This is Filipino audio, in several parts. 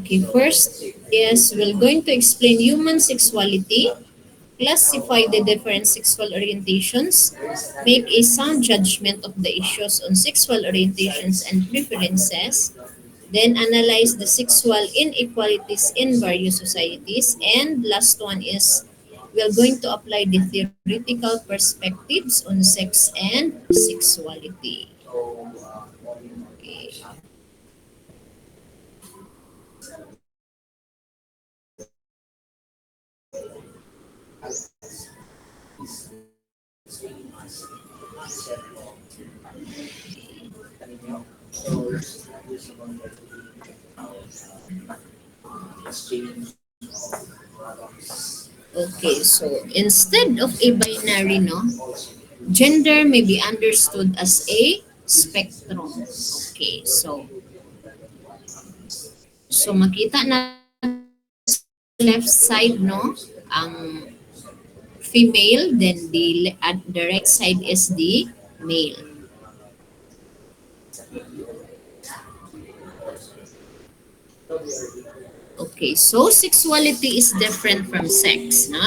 Okay, first is we're going to explain human sexuality, classify the different sexual orientations, make a sound judgment of the issues on sexual orientations and preferences, then analyze the sexual inequalities in various societies, and last one is we're going to apply the theoretical perspectives on sex and sexuality. Okay. Okay, so instead of a binary, no, gender may be understood as a spectrum. Okay, so makita nato sa left side, no, ang female, then at the right side is the male. Okay, so sexuality is different from sex, no?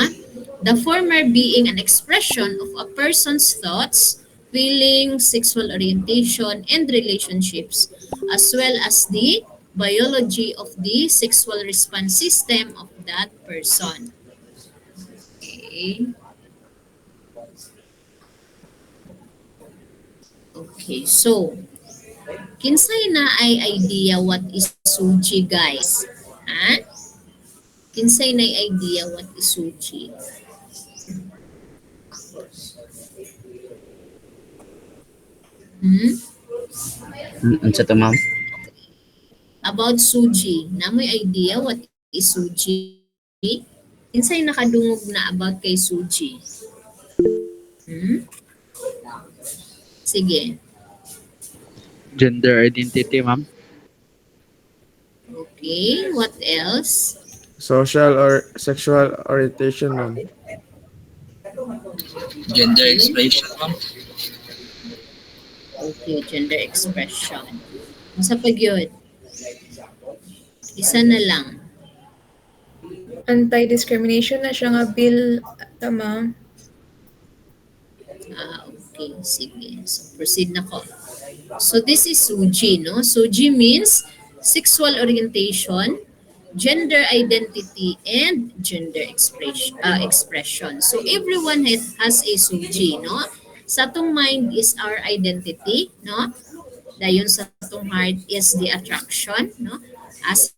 The former being an expression of a person's thoughts, feelings, sexual orientation, and relationships, as well as the biology of the sexual response system of that person. Okay. Okay, so kinsay na ay idea what is suji, guys? Ha? Kinsay na ay idea what is suji? Hmm? Unsa to ma'am? About suji, na may idea what is suji? Kinsay nakadungog na about kay suji? Hmm? Sige. Gender identity ma'am. Okay, what else? Social or sexual orientation, ma'am. Gender expression ma'am. Okay, gender expression. Sa pag yun? Isa na lang. Anti-discrimination na siya nga bill, tama. Okay, sige. So, proceed na ko. So, this is SUJI, no? SUJI means sexual orientation, gender identity, and gender expression. So, everyone has a SUJI, no? Sa atong mind is our identity, no? Dayon sa atong heart is the attraction, no? As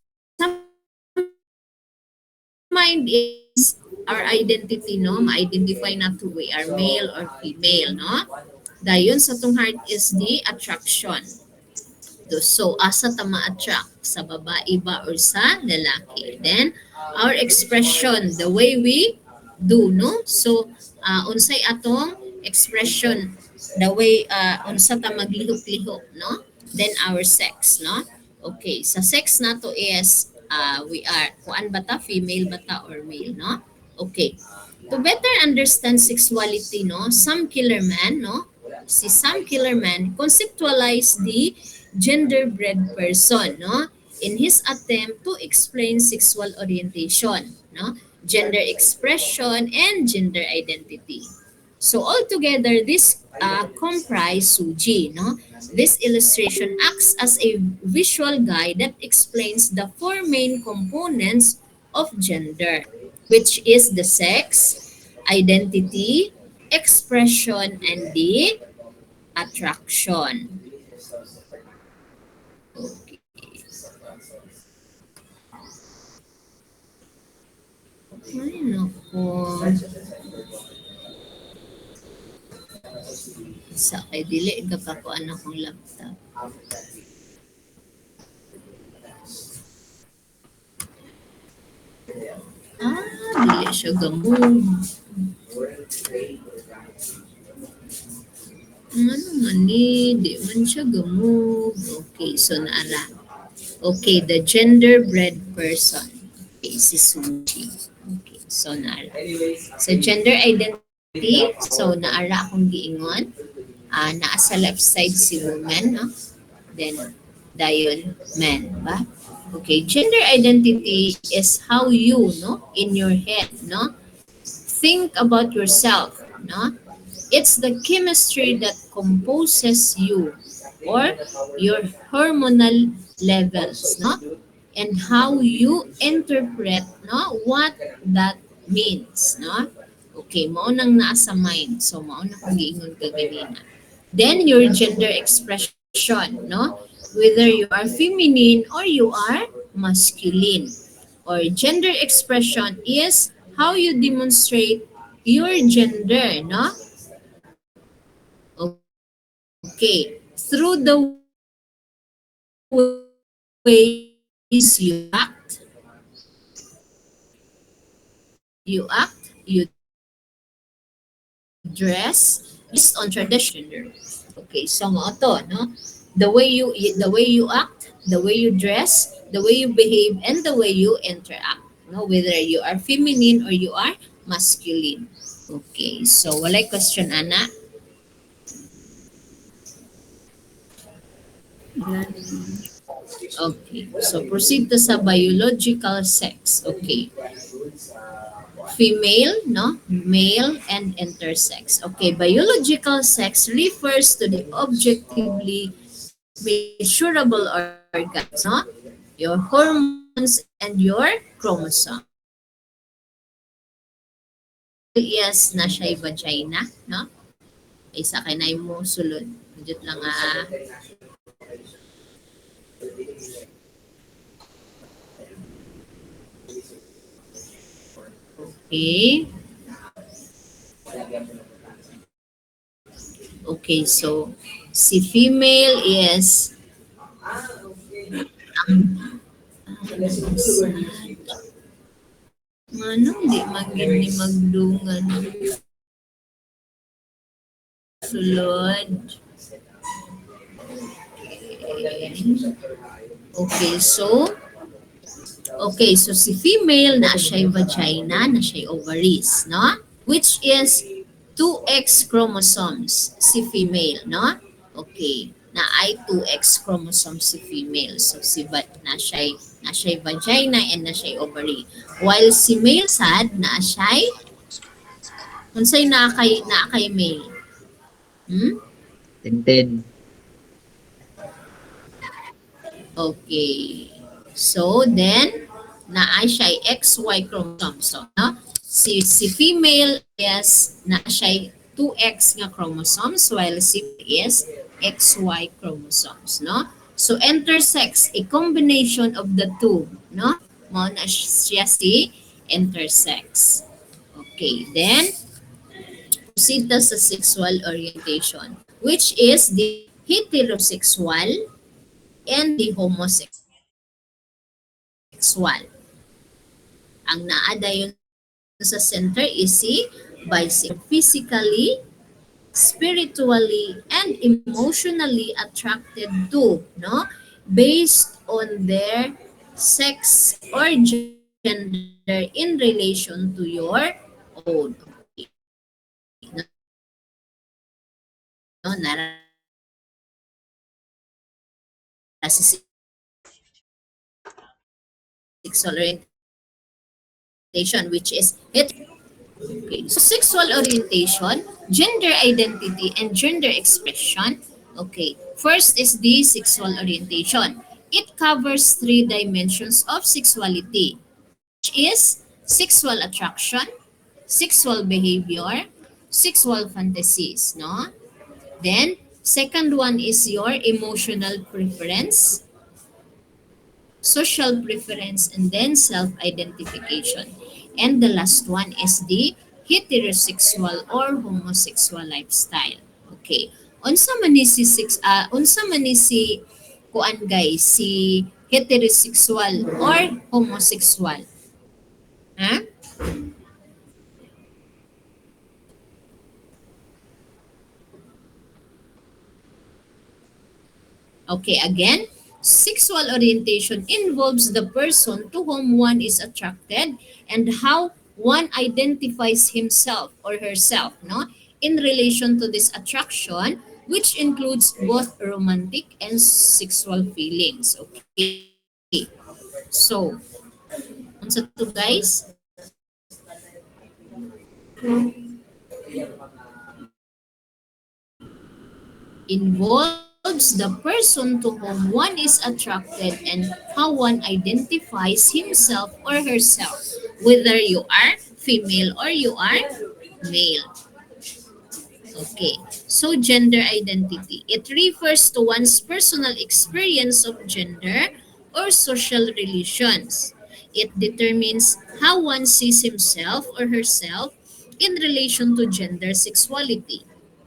mind is our identity, no? Ma-identify na to we are male or female, no? Dayon sa atong heart is the attraction. So, asa ta ma-attract? Sa babae ba or sa lalaki? Then, our expression, the way we do, no? So, unsay atong expression, the way, unsa ta maglihok-lihok, no? Then, our sex, no? Okay, sa sex nato is, we are, kuan ba ta? Female ba ta or male, no? Okay. To better understand sexuality, no? Sam Killerman, no? Si Sam Killerman conceptualized the gender-bred person, no? In his attempt to explain sexual orientation, no? Gender expression and gender identity. So altogether, this comprise SUJI, no? This illustration acts as a visual guide that explains the four main components of gender, which is the sex, identity, expression, and the attraction. Okay. Ay, nako. Sa kay dili ka pa ko akong laptop. Dili siya gamog. Ano man ni, di man siya gamog. Okay, so naara. Okay, the gender-bred person. Okay, si Suji. Okay, so naara. So gender identity, so naara akong giingon. Naa sa left side si woman, no? Then, dayon, man, ba? Okay, gender identity is how you, no, in your head, no, think about yourself, no. It's the chemistry that composes you or your hormonal levels, no, and how you interpret, no, what that means, no. Okay, mao nang naa sa mind. So mao na kung giingon ka ganina. Then your gender expression, no? Whether you are feminine or you are masculine. Or gender expression is how you demonstrate your gender, no? Okay. Through the ways you act, you dress based on traditional gender. Okay, so mo to, no? The way you act, the way you dress, the way you behave, and the way you interact. No, whether you are feminine or you are masculine. Okay, so walay question ana. Okay, so proceed to sa biological sex. Okay. Female, no? Male and intersex. Okay, biological sex refers to the objectively measurable organs, no? Your hormones and your chromosomes. Yes, na siya'y vagina, no? Isa kay na mo sulod. Jud lang Okay. Okay, so si female is ano, di magin ni magdungan sulod. Okay, so si female na siya'y vagina, na siya'y ovaries, no? Which is 2X chromosomes si female, no? Okay, na ay 2X chromosomes si female. So na siya'y vagina and na siya'y ovary. While si male sad na siya'y unsay na kay male. Tintin. Okay. So then naa siya XY chromosome. So, no? Si female is na siya 2X nga chromosomes while si is XY chromosomes, no? So intersex, a combination of the two, no? Mao na siya si intersex. Okay, then proceed sa sexual orientation, which is the heterosexual and the homosexual. Ang naadayon sa center is si bisexual, physically, spiritually, and emotionally attracted to, no? Based on their sex or gender in relation to your own. No, sexual orientation, which is okay. So sexual orientation, gender identity, and gender expression. Okay, first is the sexual orientation. It covers 3 dimensions of sexuality, which is sexual attraction, sexual behavior, sexual fantasies, no? Then, second one is your emotional preference, social preference, and then self-identification. And the last one is the heterosexual or homosexual lifestyle. Okay. Unsa man ni si kuan guys, si heterosexual or homosexual? Ha? Okay, again, sexual orientation involves the person to whom one is attracted and how one identifies himself or herself, no, in relation to this attraction, which includes both romantic and sexual feelings. Okay. So, unsa to guys? Involves the person to whom one is attracted and how one identifies himself or herself, whether you are female or you are male. Okay, so gender identity. It refers to one's personal experience of gender or social relations. It determines how one sees himself or herself in relation to gender sexuality.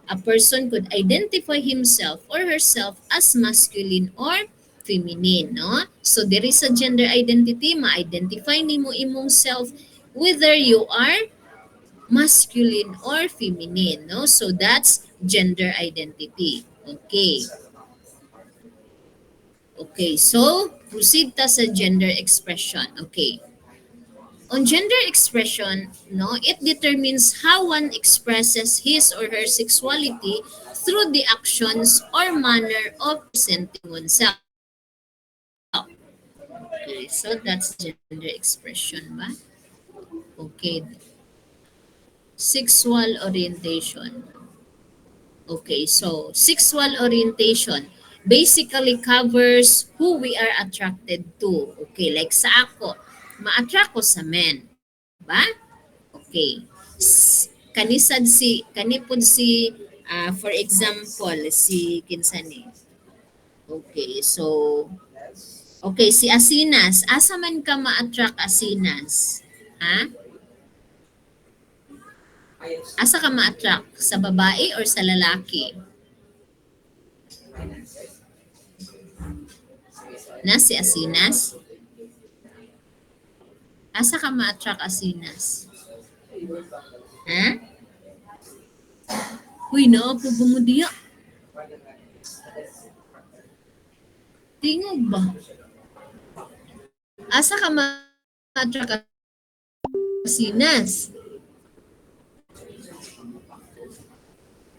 A person could identify himself or herself as masculine or feminine, no? So there is a gender identity, ma-identify nimo imong self whether you are masculine or feminine, no? So that's gender identity. Okay. Okay, so proceed ta sa gender expression. Okay. On gender expression, no, it determines how one expresses his or her sexuality through the actions or manner of presenting oneself. Okay, so that's gender expression ba? Okay. Sexual orientation. Okay, so sexual orientation basically covers who we are attracted to. Okay, like sa ako, ma-attract ko sa men. Ba? Okay. Kanipod si, for example, si Kinsani. Okay, so, okay, si Asinas. Asa man ka ma-attract Asinas? Ha? Asa ka ma-attract? Sa babae or sa lalaki? Na si Asinas? Asa ka ma-attract Asinas? Ha? Uy, po mo diya. Tingog ba? Asa ka ma-attract Asinas?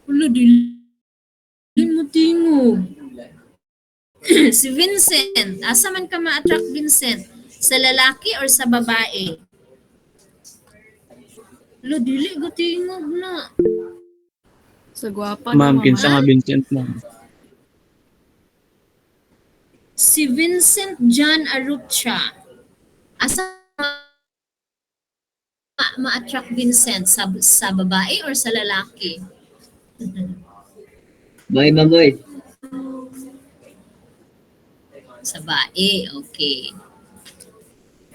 Ulo, din mo tingog. Si Vincent. Asa man ka ma-attract, Vincent? Sa lalaki or sa babae? Ulo, dili ko tingog na. Sa gwapa Ma'am, na kinsa mama. nga Vincent ma'am? Si Vincent John Arupcha. Asa ma-attract Vincent? Sa babae or sa lalaki? Bye, bye. Sa babae, okay.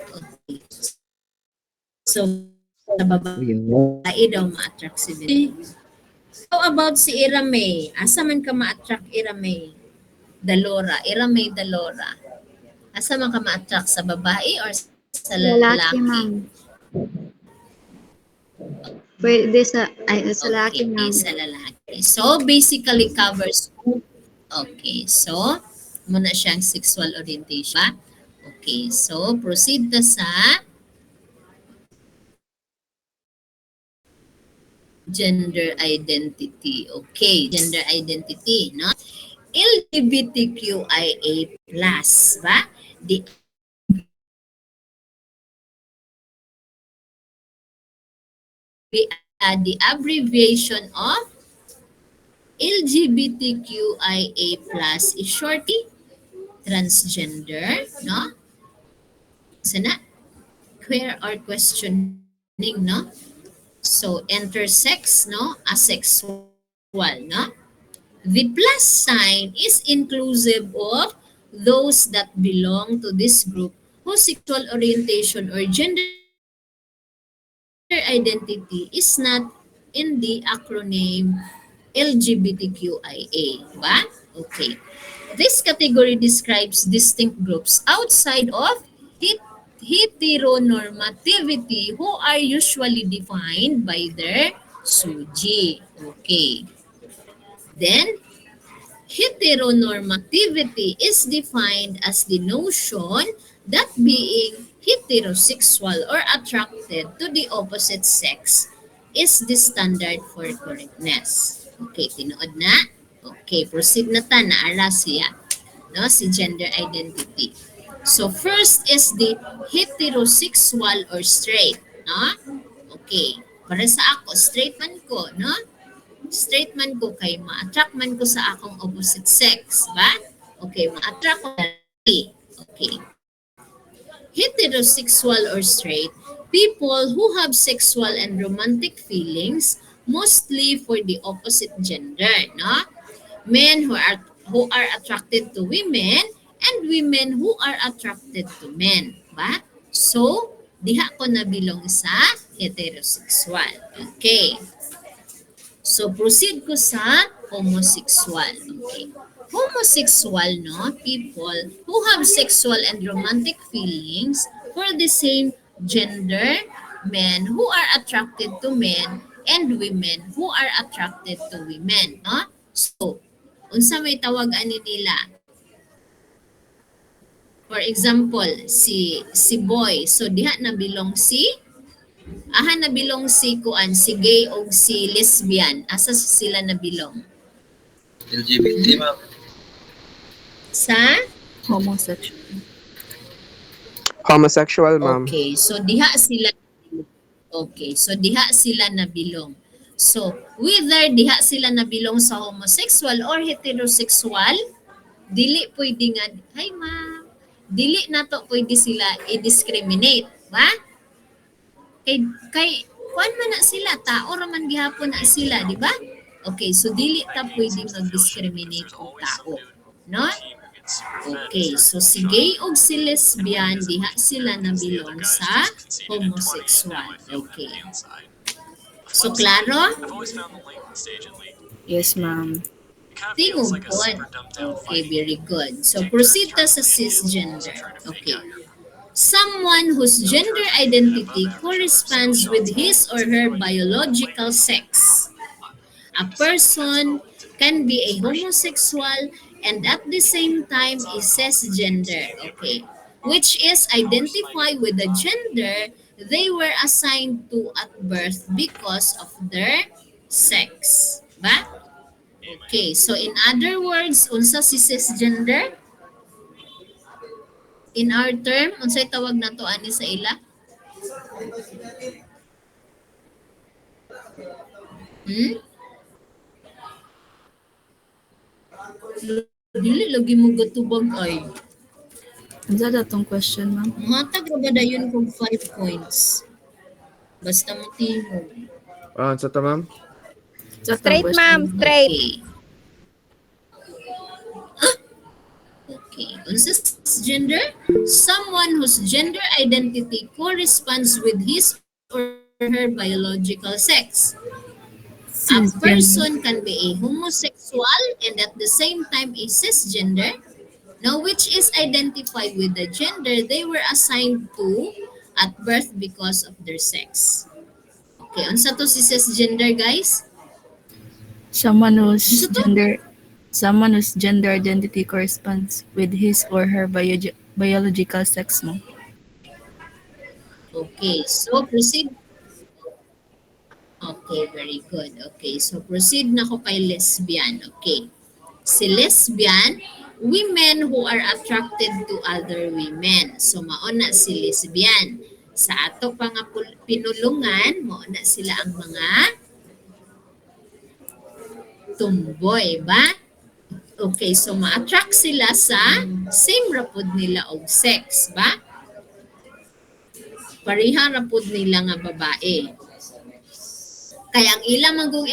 Okay. So, sa babae daw ma-attract si Vincent. How about si Ira May? Asa man ka ma-attract Ira May? Dalora, Ira May Dalora. Asa man ka ma-attract sa babae or sa Lalaki, lalaki? ma'am. Pwede sa lalaki, Okay, ma'am. sa lalaki. So, basically covers. Okay, so, muna siyang sexual orientation. Okay, so, proceed na sa gender identity. Okay, gender identity, no? LGBTQIA+, ba? The abbreviation of LGBTQIA+ is shortly transgender, no? Sana queer or questioning, no? So intersex, no? Asexual, no? The plus sign is inclusive of those that belong to this group whose sexual orientation or gender identity is not in the acronym LGBTQIA. Ba? Okay. This category describes distinct groups outside of heteronormativity who are usually defined by their SUGI. Okay. Then, heteronormativity is defined as the notion that being heterosexual or attracted to the opposite sex is the standard for correctness. Okay, tinuod na? Okay, proceed na ta, naara siya. No, si gender identity. So first is the heterosexual or straight, no? Okay. Para sa ako, straight man ko, no? Straight man ko kay ma-attract man ko sa akong opposite sex, ba? Okay, ma-attract ko na lalaki. Okay. Heterosexual or straight, people who have sexual and romantic feelings mostly for the opposite gender, no? Men who are attracted to women and women who are attracted to men, ba? So, diha ko na bilong sa heterosexual. Okay. So, proceed ko sa homosexual. Okay. Homosexual, no? People who have sexual and romantic feelings for the same gender, men who are attracted to men and women who are attracted to women, no? So, unsa may tawagan ni nila? For example, si boy, so diha na bilong na bilong si kuan, si gay o si lesbian. Asa sila na bilong? LGBT, ma'am. Sa? Homosexual. Homosexual, ma'am. Okay, so diha sila nabilong. So, whether diha sila nabilong sa homosexual or heterosexual, dili pwede nga, hi ma'am, dili na to pwede sila i-discriminate, ba? Kay kuan man na sila, tao raman gihapon na sila, di ba? Okay, so dili ta pwede mag-discriminate og tao, no? Okay, so si gay o si lesbian, diha sila nabilong sa homosexual. Okay. So, klaro? Yes, ma'am. Tingog po. Okay, very good. So, proceed ta sa cisgender. Okay. Someone whose gender identity corresponds with his or her biological sex. A person can be a homosexual and at the same time is cisgender, okay, which is identify with the gender they were assigned to at birth because of their sex. Ba? Okay, so in other words, unsa si cisgender? In our term, unsay tawag nato ani sa ila? Dili lagi mo gatubag ay. Ano sa datong question, ma'am? Matag ra ba dayon kog 5 points? Basta mo tingog. Sa to, ma'am? Sa datong Straight, question, ma'am. Straight. Okay. Unsa gender? Someone whose gender identity corresponds with his or her biological sex. A Cisgender. person can be a homosexual and at the same time a cisgender, now which is identified with the gender they were assigned to at birth because of their sex. Okay, unsa to si cisgender, guys? Someone whose Ano to? gender identity corresponds with his or her biological sex mo. Okay, so proceed. Okay, very good. Okay, so proceed na ko kay lesbian. Okay. Si lesbian, women who are attracted to other women. So mauna si lesbian. Sa ato pa nga pinulungan, mauna sila ang mga tumboy, ba? Okay, so ma-attract sila sa same rapod nila og sex, ba? Pareha rapod nila nga babae. Kaya ang ilang manggong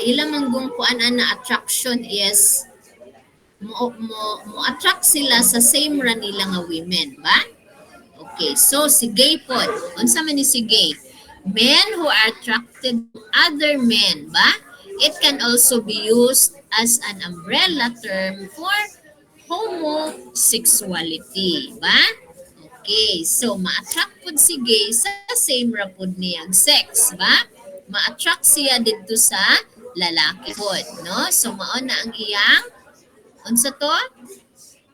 ilang manggong kuanan na attraction is mo attract sila sa same ra nila nga women, ba? Okay, so si gay pod. Unsa man ni si gay? Men who are attracted to other men, ba? It can also be used as an umbrella term for homosexuality, ba? Okay, so ma-attract pod si gay sa same ra pod niyang sex, ba? Ma-attract siya dito sa lalaki pod, no? So mao na ang iyang unsa to?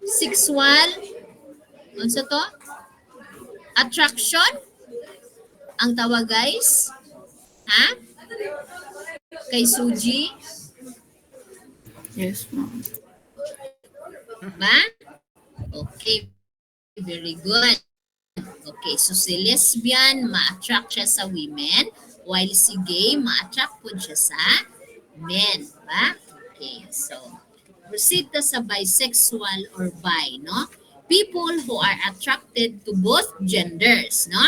Sexual unsa to? Attraction? Ang tawag, guys? Ha? Kay Suji? Yes, ma'am. Ba? Okay. very good. Okay, so si lesbian, ma-attract siya sa women, while si gay, ma-attract po siya sa men. Ba? Okay, so proceed ta sa bisexual or bi, no? People who are attracted to both genders, no?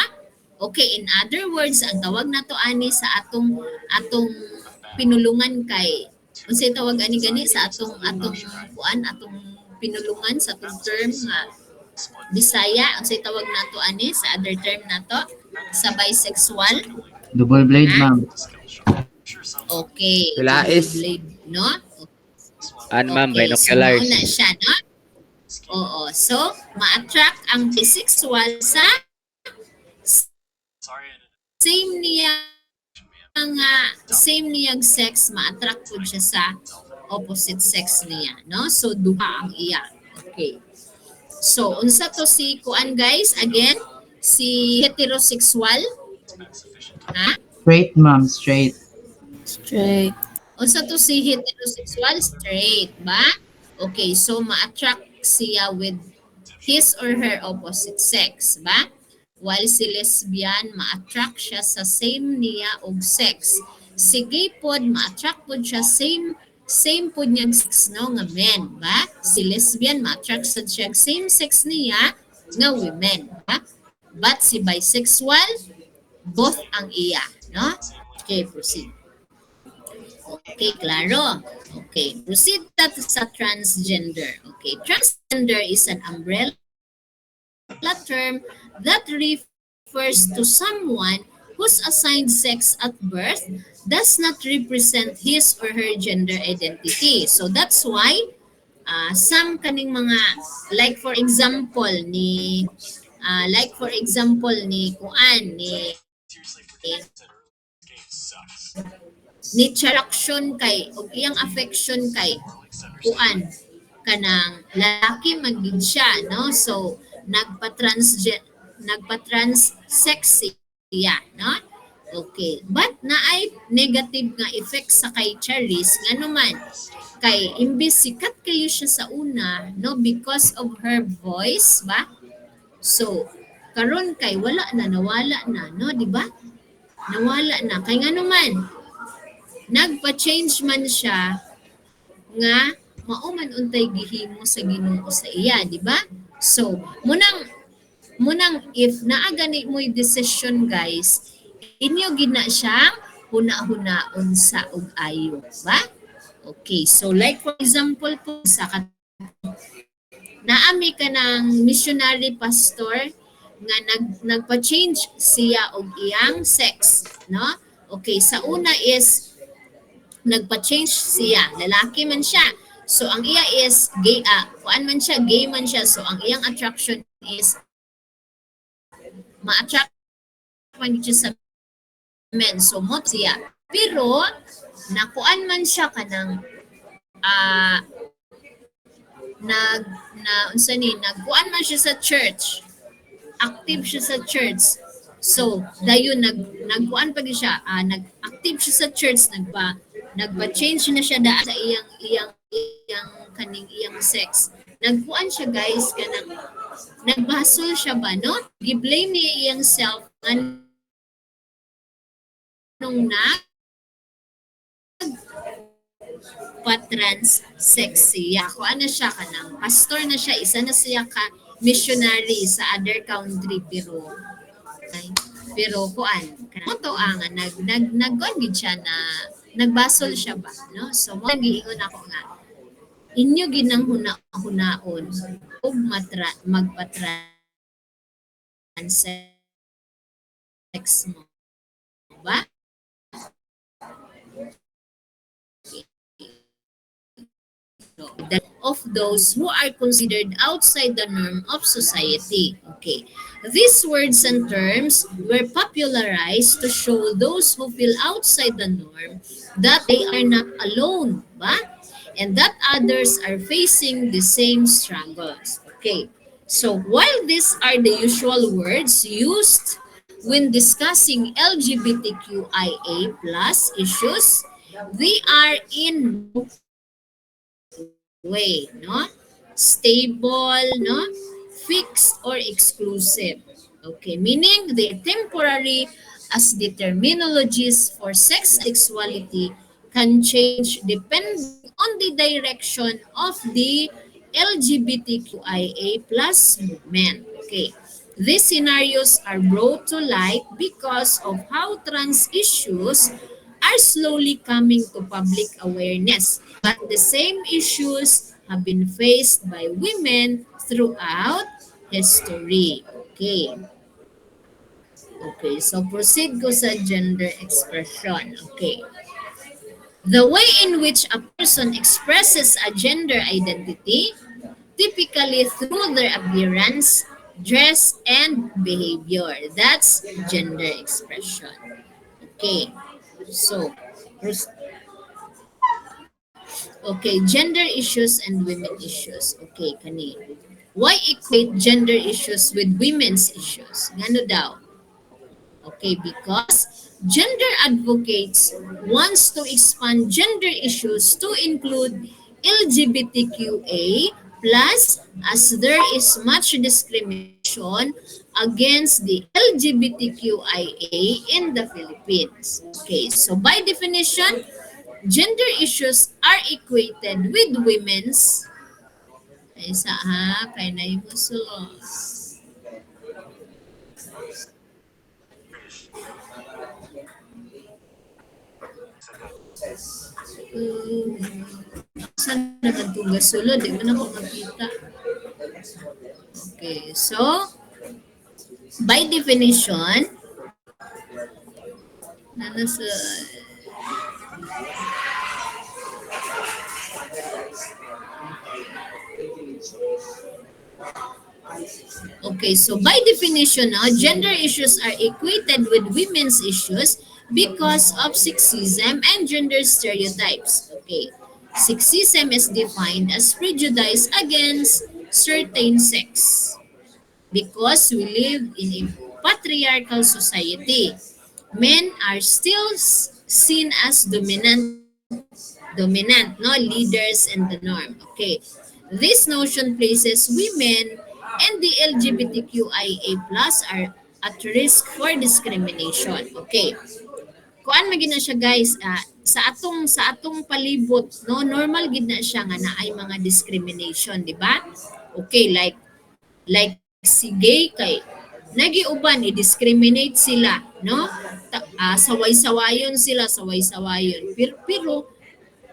Okay, in other words, ang tawag na to ani sa atong pinulungan kay unsay tawag ani gani sa atong kuan atong pinulungan sa atong term nga Bisaya, ang say tawag nato ani sa other term nato sa bisexual. Double blade, ma'am. Okay. Pilais. Blade, no? Ma'am, Okay, so binoculars. mauna siya, no? Oo. So, ma-attract ang bisexual sa same niyang sex, ma-attract po siya sa opposite sex niya, no? So, duha ang iya. Okay. So, unsa to si kuan guys? Again, si heterosexual. Ha? Straight, ma'am. Straight. Straight. Unsa to si heterosexual? Straight, ba? Okay, so ma-attract siya with his or her opposite sex, ba? While si lesbian, ma-attract siya sa same niya og sex. Si gay pod, ma-attract pod siya same po niyang sex no nga men, ba? Si lesbian ma-attract sad siya same sex niya nga women, ba? But si bisexual, both ang iya, no? Okay, proceed. Okay, klaro. Okay, proceed tat sa transgender. Okay, transgender is an umbrella term that refers to someone whose assigned sex at birth does not represent his or her gender identity. So that's why some kaning mga like for example ni kuan ni charaksyon kay og iyang affection kay kuan kanang lalaki magid siya, no? So nagpa-trans sex siya, no? Okay. But naay negative nga effect sa kay Charis nga naman kay imbis sikat kayo siya sa una, no, because of her voice, ba? So karon kay nawala na, no, di ba? Nawala na kay nga naman nagpa-change man siya nga mao man untay gihimo sa Ginoo sa iya, di ba? So munang if naa gani mo'y decision guys, inyo gina siyang huna-hunaon sa ug-ayo, ba? Okay, so like for example po sa naami ka ng missionary pastor nga nagpa-change siya og iyang sex, no? Okay, sa una is nagpa-change siya, lalaki man siya. So ang iya is gay, kuan man siya, gay man siya. So ang iyang attraction is ma-attract man siya sa men. So mo siya. Pero nakuan man siya kanang nagkuan man siya sa church. Active siya sa church. So dayon nagkuan pa siya, nag-active siya sa church, nagpa-change na siya sa iyang sex. Nagkuan siya guys kanang nagbasol siya ba, no? Gi-blame niya iyang self nung pa-trans sex siya. Kuan na siya kanang pastor na siya, isa na siya ka missionary sa other country pero kuan kanang ang nagkuan gid siya na nagbasol siya ba, no? So mo giingon ako nga inyo ginang hunaon ug magpa-trans sex mo ba? Of those who are considered outside the norm of society. Okay. These words and terms were popularized to show those who feel outside the norm that they are not alone, ba? And that others are facing the same struggles. Okay. So while these are the usual words used when discussing LGBTQIA+ issues, they are in way, no? Stable, no? fixed or exclusive. Okay, meaning they are temporary as the terminologies for sex and sexuality can change depending on the direction of the LGBTQIA plus movement. Okay. These scenarios are brought to light because of how trans issues are slowly coming to public awareness. But the same issues have been faced by women throughout history. Okay. Okay, so proceed ko sa gender expression. Okay. The way in which a person expresses a gender identity, typically through their appearance, dress, and behavior. That's gender expression. Okay. So, okay, gender issues and women issues. Okay, kani. Why equate gender issues with women's issues? Ngano daw? Okay, because gender advocates wants to expand gender issues to include LGBTQA plus, as there is much discrimination against the LGBTQIA in the Philippines. Okay, so by definition, gender issues are equated with women's. Isa ha, kay na yung musulos. Saan naman itong gasulod? Di mo na ako makita. Okay, so, by definition, na nasa... Okay, so by definition, gender issues are equated with women's issues because of sexism and gender stereotypes. Okay, sexism is defined as prejudice against certain sex because we live in a patriarchal society. Men are still seen as dominant, leaders and the norm. Okay, this notion places women and the LGBTQIA plus are at risk for discrimination. Okay. Kuan magina siya guys, sa atong palibot, no, normal gid na siya nga naay mga discrimination, di ba? Okay, like si gay kay nagiuban i-discriminate sila, no? Saway-sawayon sila, saway-sawayon. Pero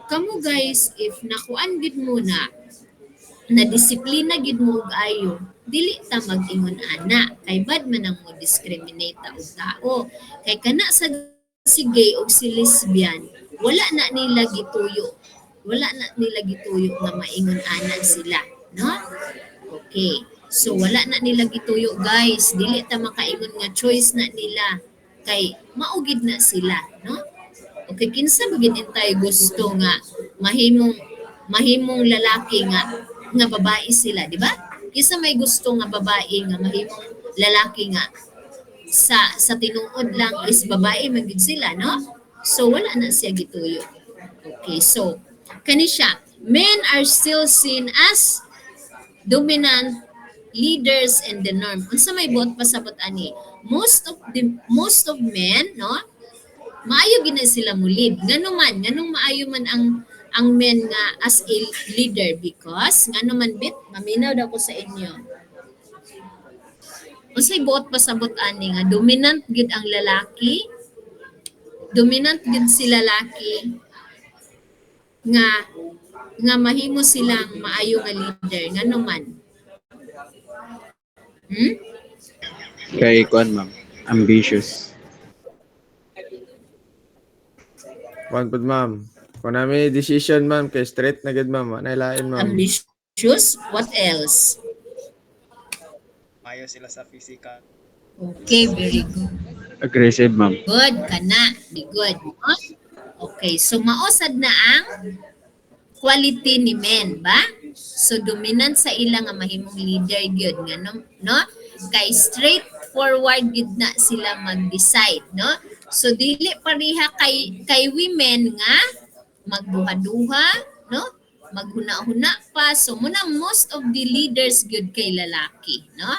kamo guys, if nakuan gid mo na disiplina gid mo og ayo, dili ta mag-ingon ana kay bad man ang mo discriminate ta og tao. Kay kana sa si gay o si lesbian, wala na nila gituyo. Wala na nila gituyo nga maingon ana sila, no? Okay. So wala na nila gituyo guys, dili ta makaingon nga choice na nila kay maugid na sila, no? Okay, kinsa bagid intay gusto nga mahimong lalaki nga babae sila, di ba? Kisa may gusto nga babae nga mahimong lalaki nga sa tinuod lang is babae man gid sila, no? So wala na siya gituyo. Okay, so kani siya, men are still seen as dominant leaders and the norm. Unsa may buot pasabot ani? Most of men, no? Maayo gid na sila mo lead. Nganong maayo man ang men nga as a leader because ngano man bit maminaw daw ko sa inyo. Unsay buot pasabot ani nga dominant gid ang lalaki. Dominant gid si lalaki nga mahimo silang maayo nga leader ngano man. Kay kuan ma'am, ambitious. One pod ma'am. Kung namin decision ma'am, kay straight na gid ma'am. Nailain ma'am. Ambitious, what else? Mayo sila sa physical. Okay, very good. Aggressive ma'am. Good kana, be good. Okay, so mausad na ang quality ni men ba? So dominant sa ilang nga mahimong leader gyud nga no? Kay straightforward gid na sila mag-decide, no? So dili pareha kay women nga magduha-duha, no? maghuna-huna pa. So muna most of the leaders good kay lalaki, no?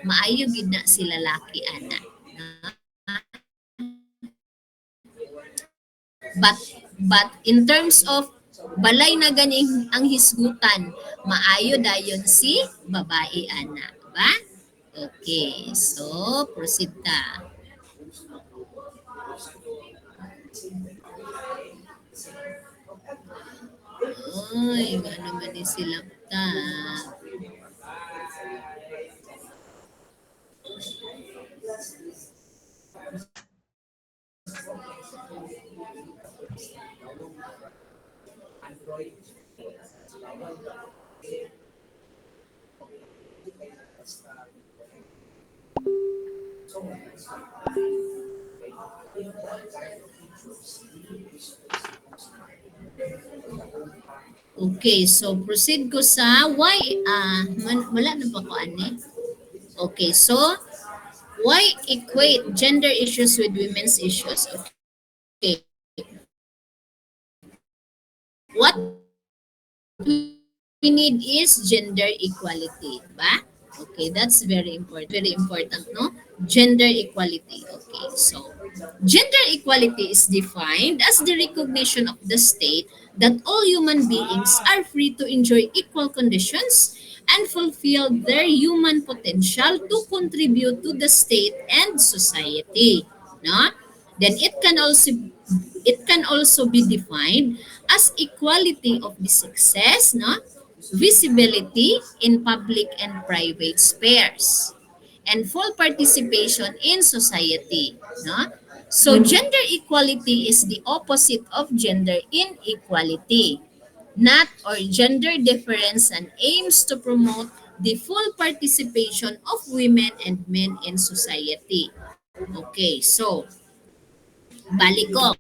Maayo gid na si lalaki ana. No? But in terms of balay na ganing ang hisgutan, maayo dayon si babae ana, ba? Okay, so proceed ta. Uy, ano man ni sila ta? Okay, so proceed ko sa why wala na ba ko ani? Okay, so why equate gender issues with women's issues? Okay. What we need is gender equality, ba? Okay, that's very important, no? Gender equality. Okay, so gender equality is defined as the recognition of the state that all human beings are free to enjoy equal conditions and fulfill their human potential to contribute to the state and society, no? Then it can also be defined as equality of the sexes, no? Visibility in public and private spheres, and full participation in society. No? So gender equality is the opposite of gender inequality, not or gender difference, and aims to promote the full participation of women and men in society. Okay, so balik ko.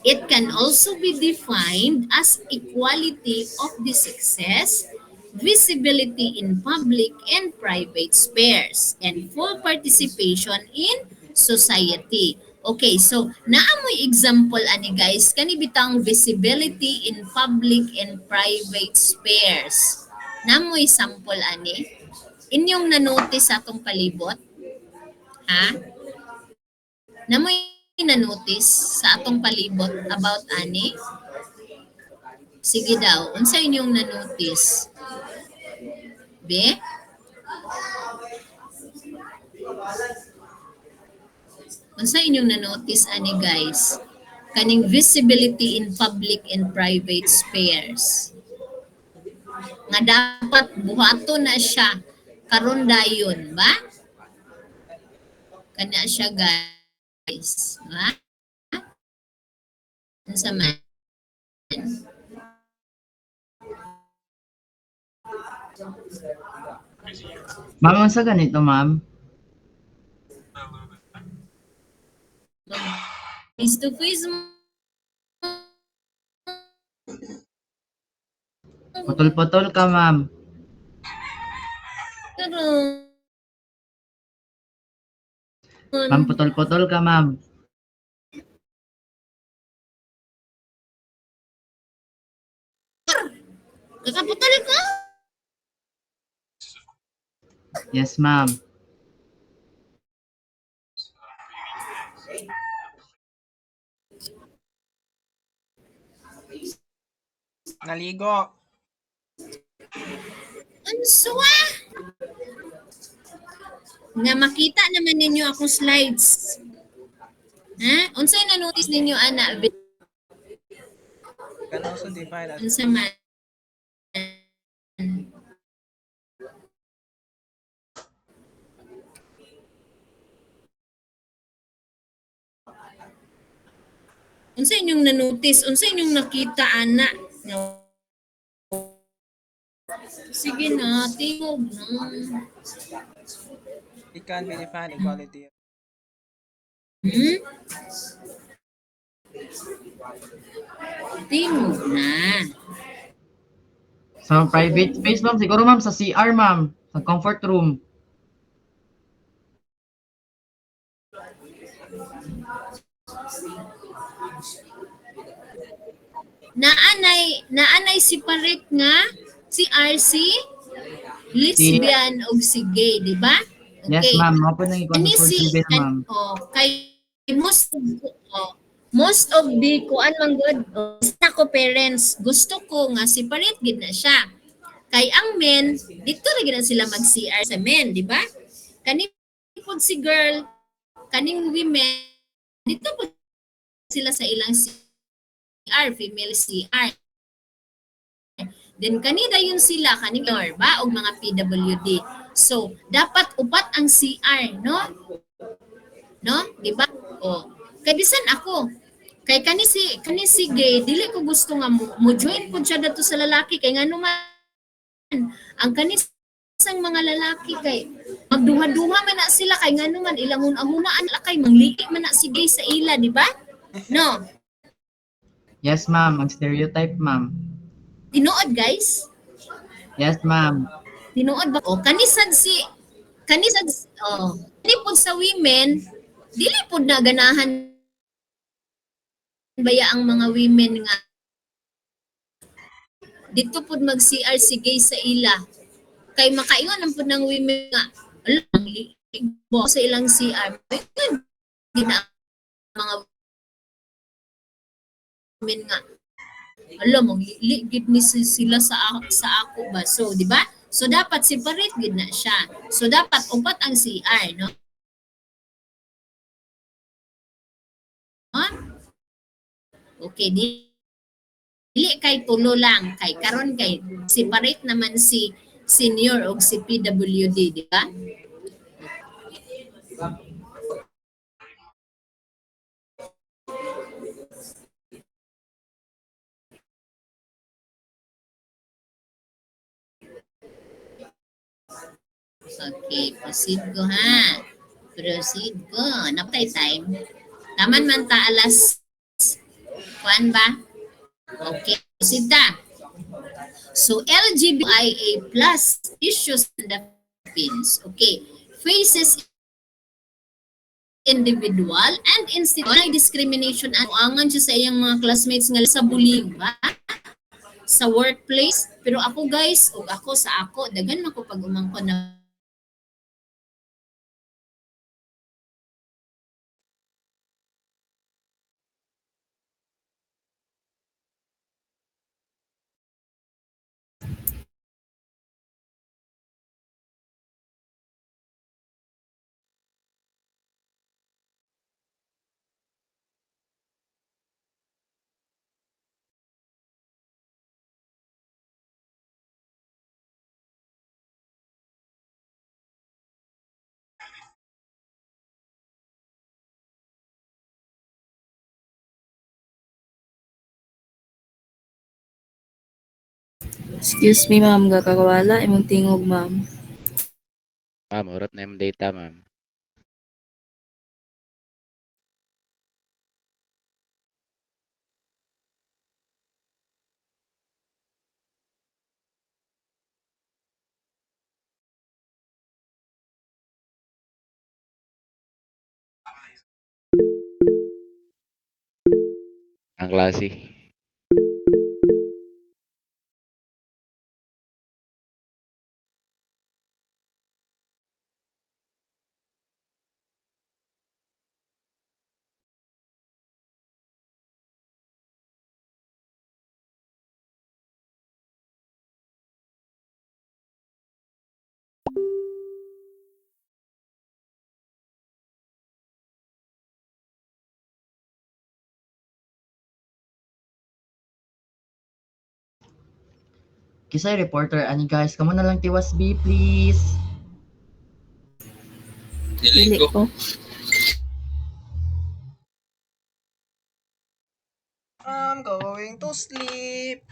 It can also be defined as equality of the sexes, visibility in public and private spheres, and full participation in society. Okay, so naamoy example ani guys, kani bitang visibility in public and private spheres. Naamoy sample ani. Inyong na-notice sa atong palibot? Ha? Namoy na-notice sa atong palibot about ani? Sige daw, unsa inyong na-notice? Be? Unsa inyong na-notice ani guys? Kaning visibility in public and private spheres. Nga dapat buhato na siya karon dayon ba? Kana siya guys, ba? Unsa man? Ma'am, sa ganito, ma'am. Face to face mo. Putol-putol ka, ma'am. Karon. Ma'am, putol-putol ka, ma'am. Kakaputol ko? Yes, ma'am. Naligo. Ano suwa? Nga makita naman ninyo akong slides. Ha? Unsay na-notice ninyo, ana? Can also define as Unsa man? Unsa inyong na-notice? Unsa inyong nakita, ana? Sige na, tingog na. it can be defined equality. Hmm? Tingog na. Sa private space, ma'am. Siguro, ma'am, sa CR, ma'am. Sa comfort room. naanay separate nga si RC, lesbian o si gay, di ba? Yes, Okay. ma'am. Ako po nang ikuha Kani sa si 47, ma'am. kay most of the kuan man good basta ko parents gusto ko nga separate gid na siya. Kay ang men dito ra gid na sila mag CR sa men, di ba? Kani pud si girl, kaning women dito po sila sa ilang CR, female CR. Then kanida yun sila kaning or ba og mga PWD. So dapat upat ang CR, no? No? Di ba? Kay bisan ako. Kay kani si gay dili ko gusto nga mo join pud siya dato sa lalaki kay ngano man ang kanisang mga lalaki kay magduha-duha man na sila kay ngano man ilang hunaan kay mangliki man na si gay sa ila, di ba? No. Yes, ma'am. Ang stereotype, ma'am. Tinuod guys. Yes, ma'am. Tinuod ba? Kanisad kani pud sa women dili pud na ganahan baya ang mga women nga dito pud mag CR si gay sa ila kay makaingon ang pud ng women nga alam libo sa ilang CR gina mga women nga alam mo gid ni sila sa ako ba, so di ba, so dapat separate gid na siya, so dapat upat ang CR, no? Okay, dili kay tulo lang kay karon kay separate naman si senior o si PWD, di ba? Okay, proceed ko ha. Proceed ko. Napay time. Taman man ta alas kuan ba? Okay, proceed ta. So, LGBTIA plus issues in the Philippines. Okay, faces individual and institutional discrimination at angan siya sa iyang mga classmates nga sa bullying ba? Sa workplace. Pero ako guys, o ako sa ako, dagan man ko pag umangko na Excuse me, ma'am. Gakawala. Imong tingog, ma'am. Ma'am, urot na yung data, ma'am. Ang klase. Kisay reporter, ani guys, kamo na lang tiwas B, please. Dili Dili ko. ko. I'm going to sleep.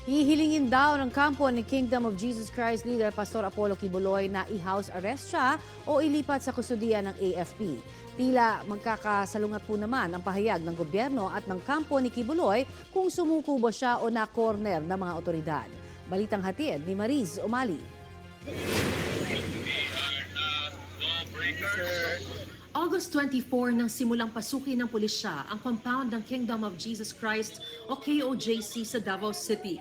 Hihilingin daw ng kampo ni Kingdom of Jesus Christ leader Pastor Apollo Kibuloy na i-house arrest siya o ilipat sa kustudiya ng AFP. Tila magkakasalungat po naman ang pahayag ng gobyerno at ng kampo ni Kibuloy kung sumuko ba siya o na-corner ng mga otoridad. Balitang hatid ni Mariz Umali. August 24 nang simulang pasukin ng pulisya ang compound ng Kingdom of Jesus Christ o KOJC sa Davao City.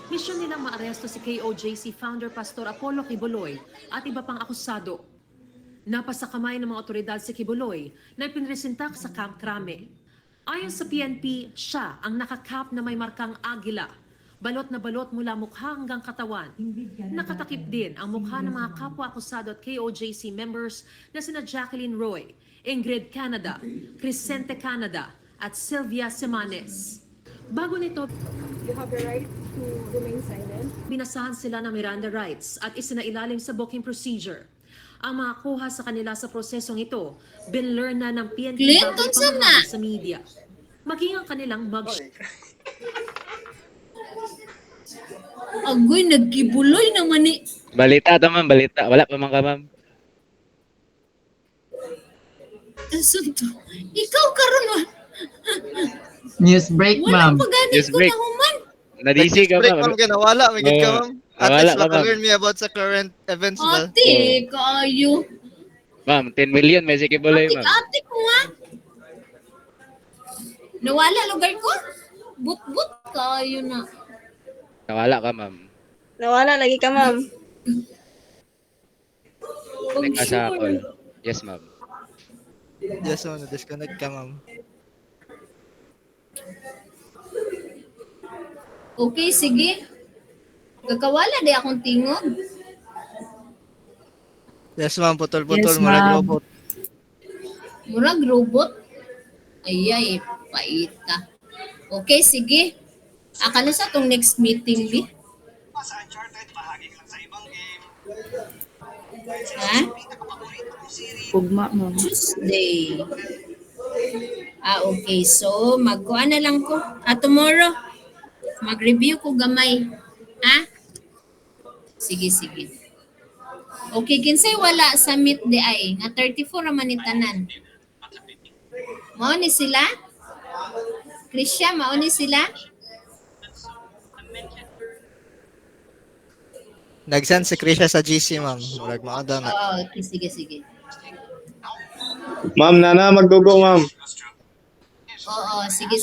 Misyon nilang maaresto si KOJC founder Pastor Apollo Kibuloy at iba pang akusado. Napasa kamay ng mga otoridad si Kibuloy na ipinresentak sa Camp Crame. Ayon sa PNP, siya ang nakakap na may markang agila. Balot na balot mula mukha hanggang katawan. Nakatakip din ang mukha ng mga kapwa-akusado at KOJC members na sina Jacqueline Roy, Ingrid Canada, Crescente Canada at Sylvia Semanes. Bago nito, You have the right to remain silent. binasahan sila ng Miranda rights at isinailalim sa booking procedure. Ang mga kuha sa kanila sa prosesong ito, binlearn na ng PNP Clinton bago sana! ipamahagi sa media. Maging ang kanilang mugshot. Agoy, nagkibuloy naman eh. Balita to, ma'am. Balita. Wala pa man ka, ma'am. Asan to? Ikaw karon wa. News break, Wala ma'am. pa ganit Yes, ko break. na human. Nadisi ka, Break, ma'am. ma'am, kinawala. May gid ka, Oo. ma'am. At Nawala least ka, ma'am. maka-learn me about sa current events ba? Ate, kayo. Ma'am, 10 million may si Kibuloy, ma'am. Ate ko nga. Nawala lugar ko? But kayo na. Nawala ka, ma'am. Nawala lagi ka, ma'am. Oh, Teka sa sure. call. Yes, ma'am. Yes, ma'am. Na-disconnect ka, ma'am. Okay, sige. Gagawala di akong tingog. Yes, ma'am. Putol-putol. Yes, Murag ma'am. robot. Murag robot. Ayay, paita. Okay, sige. Akala sa tong next meeting, Bi? Ha? Ugma, ma'am. Tuesday. Okay. So, magkuha na lang ko. Tomorrow, mag-review ko gamay. Ha? Sige. Okay, kinsay wala sa meet di ay. Nga 34 naman ni tanan. Mao ni sila? Krisya, mao ni sila? Nag-send si Krisha sa GC, ma'am. Murag maada na. Okay, sige. Ma'am, nana, magdugo, ma'am. Oo, sige.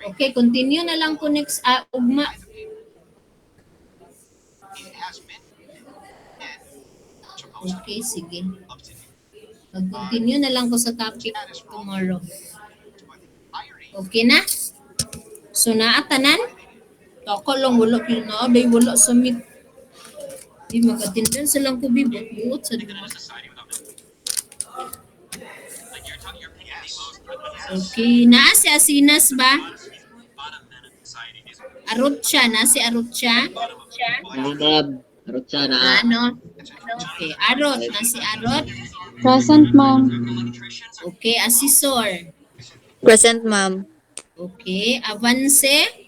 Okay, continue na lang ko next. Ugma. Okay, sige. Mag-continue na lang ko sa topic tomorrow. Okay na? So, naatanan? Ako lang, wala kayo na. Day, wala sa meet. Di, mag-attendan silang ko, bibot sa dito. Okay, naa si Asinas ba? Arutcha, na si Arutcha? Ano? Okay, Arot, na si Arot? Present, ma'am. Okay, Asisor. Present, ma'am. Okay, Avance?